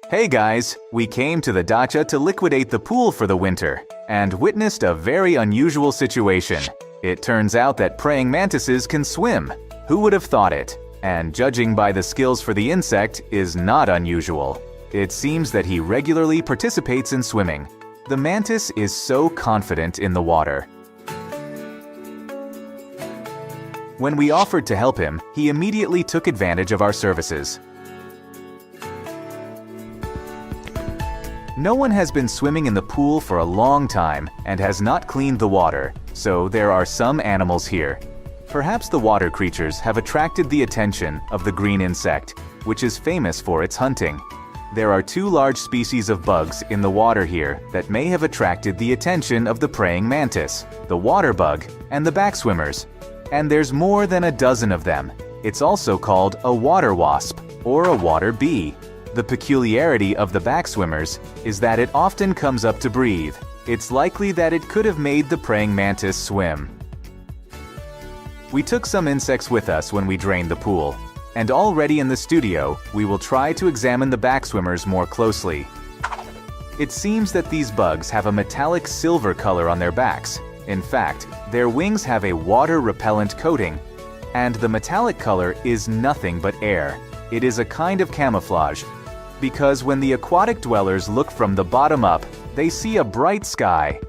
Hey guys, we came to the dacha to liquidate the pool for the winter, and witnessed a very unusual situation. It turns out that praying mantises can swim. Who would have thought it? And judging by the skills for the insect is not unusual. It seems that he regularly participates in swimming. The mantis is so confident in the water. When we offered to help him, he immediately took advantage of our services. No one has been swimming in the pool for a long time and has not cleaned the water, so there are some animals here. Perhaps the water creatures have attracted the attention of the green insect, which is famous for its hunting. There are two large species of bugs in the water here that may have attracted the attention of the praying mantis, the water bug and the backswimmers. And there's more than a dozen of them. It's also called a water wasp or a water bee. The peculiarity of the backswimmers is that it often comes up to breathe. It's likely that it could have made the praying mantis swim. We took some insects with us when we drained the pool, and already in the studio, we will try to examine the backswimmers more closely. It seems that these bugs have a metallic silver color on their backs. In fact, their wings have a water-repellent coating, and the metallic color is nothing but air. It is a kind of camouflage, because when the aquatic dwellers look from the bottom up, they see a bright sky.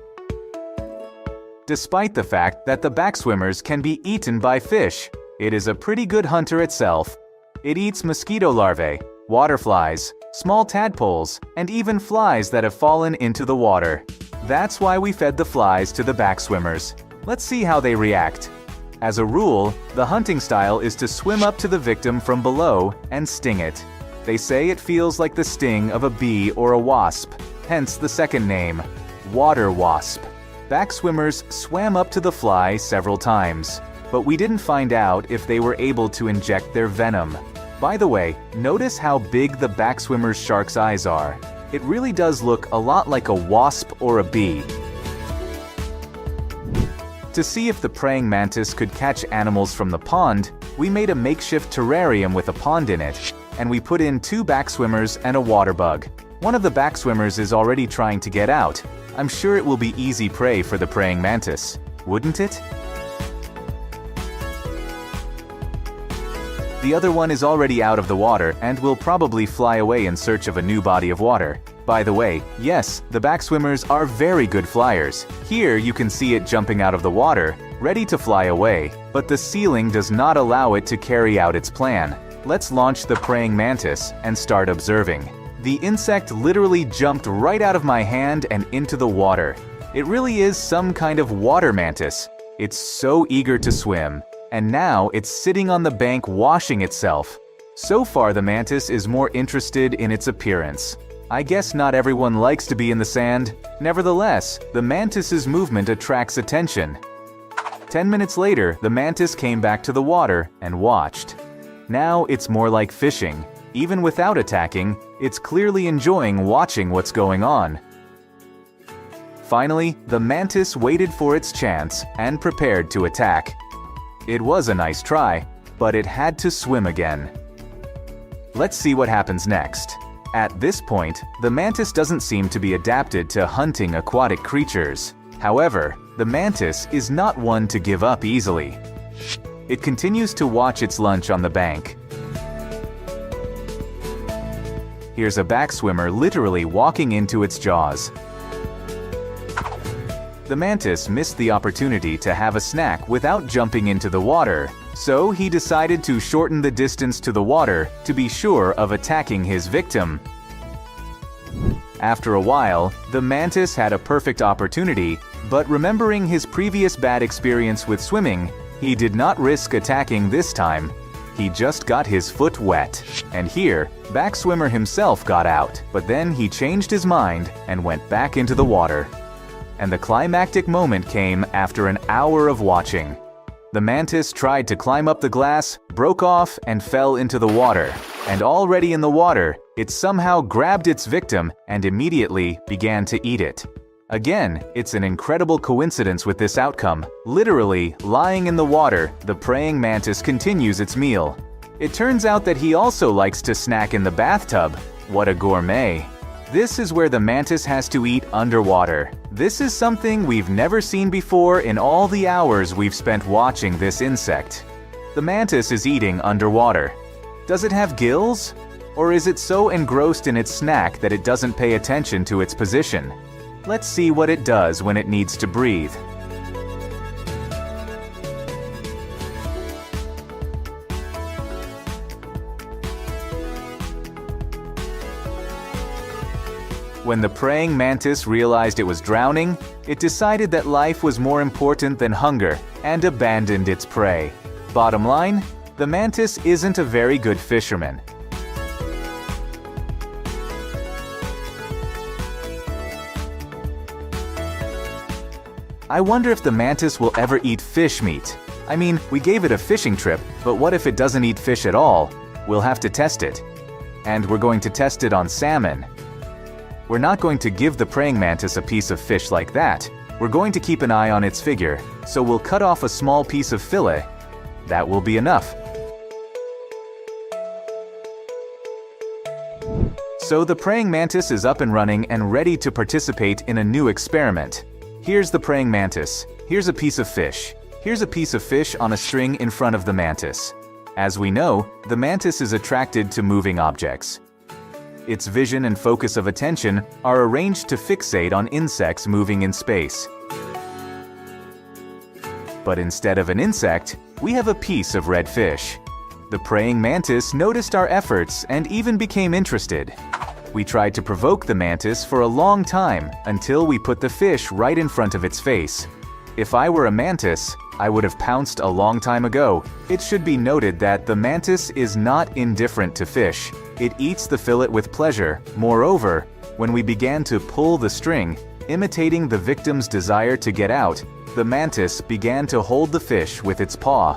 Despite the fact that the backswimmers can be eaten by fish, it is a pretty good hunter itself. It eats mosquito larvae, waterflies, small tadpoles, and even flies that have fallen into the water. That's why we fed the flies to the backswimmers. Let's see how they react. As a rule, the hunting style is to swim up to the victim from below and sting it. They say it feels like the sting of a bee or a wasp, hence the second name, water wasp. Backswimmers swam up to the fly several times, but we didn't find out if they were able to inject their venom. By the way, notice how big the backswimmer's shark's eyes are. It really does look a lot like a wasp or a bee. To see if the praying mantis could catch animals from the pond, we made a makeshift terrarium with a pond in it, and we put in two backswimmers and a water bug. One of the backswimmers is already trying to get out. I'm sure it will be easy prey for the praying mantis, wouldn't it? The other one is already out of the water and will probably fly away in search of a new body of water. By the way, yes, the backswimmers are very good flyers. Here you can see it jumping out of the water, ready to fly away, but the ceiling does not allow it to carry out its plan. Let's launch the praying mantis and start observing. The insect literally jumped right out of my hand and into the water. It really is some kind of water mantis. It's so eager to swim, and now it's sitting on the bank washing itself. So far the mantis is more interested in its appearance. I guess not everyone likes to be in the sand. Nevertheless, the mantis's movement attracts attention. 10 minutes later, the mantis came back to the water and watched. Now it's more like fishing. Even without attacking, it's clearly enjoying watching what's going on. Finally, the mantis waited for its chance and prepared to attack. It was a nice try, but it had to swim again. Let's see what happens next. At this point, the mantis doesn't seem to be adapted to hunting aquatic creatures. However, the mantis is not one to give up easily. It continues to watch its lunch on the bank. Here's a backswimmer literally walking into its jaws. The mantis missed the opportunity to have a snack without jumping into the water, so he decided to shorten the distance to the water to be sure of attacking his victim. After a while, the mantis had a perfect opportunity, but remembering his previous bad experience with swimming, he did not risk attacking this time. He just got his foot wet. And here, backswimmer himself got out, but then he changed his mind and went back into the water. And the climactic moment came after an hour of watching. The mantis tried to climb up the glass, broke off, and fell into the water. And already in the water, it somehow grabbed its victim and immediately began to eat it. Again, it's an incredible coincidence with this outcome. Literally, lying in the water, the praying mantis continues its meal. It turns out that he also likes to snack in the bathtub. What a gourmet! This is where the mantis has to eat underwater. This is something we've never seen before in all the hours we've spent watching this insect. The mantis is eating underwater. Does it have gills? Or is it so engrossed in its snack that it doesn't pay attention to its position? Let's see what it does when it needs to breathe. When the praying mantis realized it was drowning, it decided that life was more important than hunger and abandoned its prey. Bottom line, the mantis isn't a very good fisherman. I wonder if the mantis will ever eat fish meat. I mean, we gave it a fishing trip, but what if it doesn't eat fish at all? We'll have to test it. And we're going to test it on salmon. We're not going to give the praying mantis a piece of fish like that. We're going to keep an eye on its figure, so we'll cut off a small piece of fillet. That will be enough. So the praying mantis is up and running and ready to participate in a new experiment. Here's the praying mantis. Here's a piece of fish. Here's a piece of fish on a string in front of the mantis. As we know, the mantis is attracted to moving objects. Its vision and focus of attention are arranged to fixate on insects moving in space. But instead of an insect, we have a piece of red fish. The praying mantis noticed our efforts and even became interested. We tried to provoke the mantis for a long time until we put the fish right in front of its face. If I were a mantis, I would have pounced a long time ago. It should be noted that the mantis is not indifferent to fish. It eats the fillet with pleasure. Moreover, when we began to pull the string, imitating the victim's desire to get out, the mantis began to hold the fish with its paw.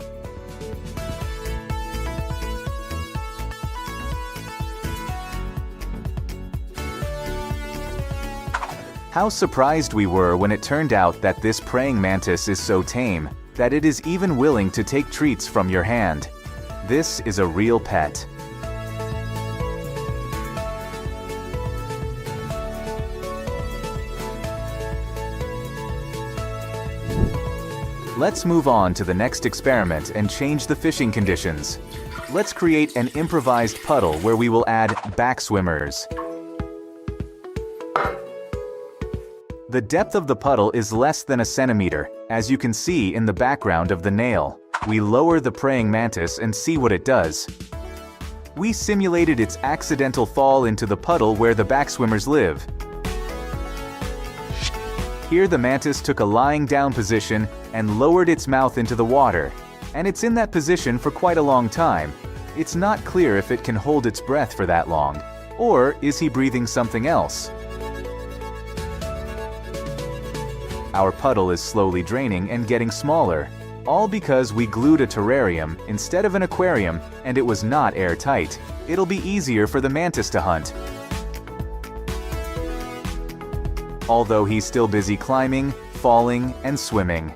How surprised we were when it turned out that this praying mantis is so tame that it is even willing to take treats from your hand. This is a real pet. Let's move on to the next experiment and change the fishing conditions. Let's create an improvised puddle where we will add backswimmers. The depth of the puddle is less than a centimeter, as you can see in the background of the nail. We lower the praying mantis and see what it does. We simulated its accidental fall into the puddle where the backswimmers live. Here the mantis took a lying down position and lowered its mouth into the water, and it's in that position for quite a long time. It's not clear if it can hold its breath for that long, or is he breathing something else? Our puddle is slowly draining and getting smaller, all because we glued a terrarium instead of an aquarium and it was not airtight. It'll be easier for the mantis to hunt. Although he's still busy climbing, falling, and swimming.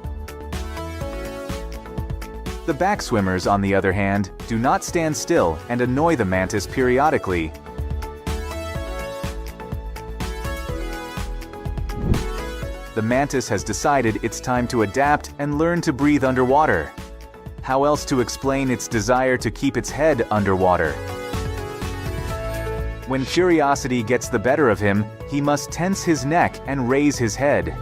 The backswimmers, on the other hand, do not stand still and annoy the mantis periodically. The mantis has decided it's time to adapt and learn to breathe underwater. How else to explain its desire to keep its head underwater? When curiosity gets the better of him, he must tense his neck and raise his head.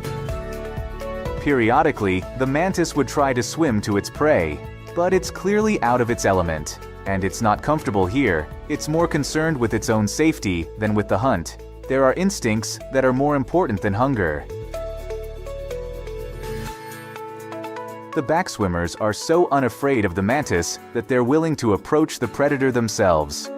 Periodically, the mantis would try to swim to its prey, but it's clearly out of its element, and it's not comfortable here. It's more concerned with its own safety than with the hunt. There are instincts that are more important than hunger. The backswimmers are so unafraid of the mantis that they're willing to approach the predator themselves.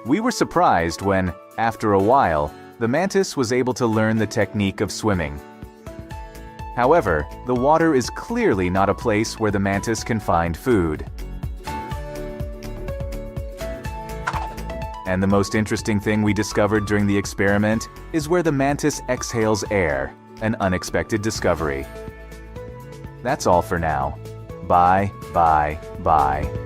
We were surprised when, after a while, the mantis was able to learn the technique of swimming. However, the water is clearly not a place where the mantis can find food. And the most interesting thing we discovered during the experiment is where the mantis exhales air, an unexpected discovery. That's all for now. Bye, bye, bye.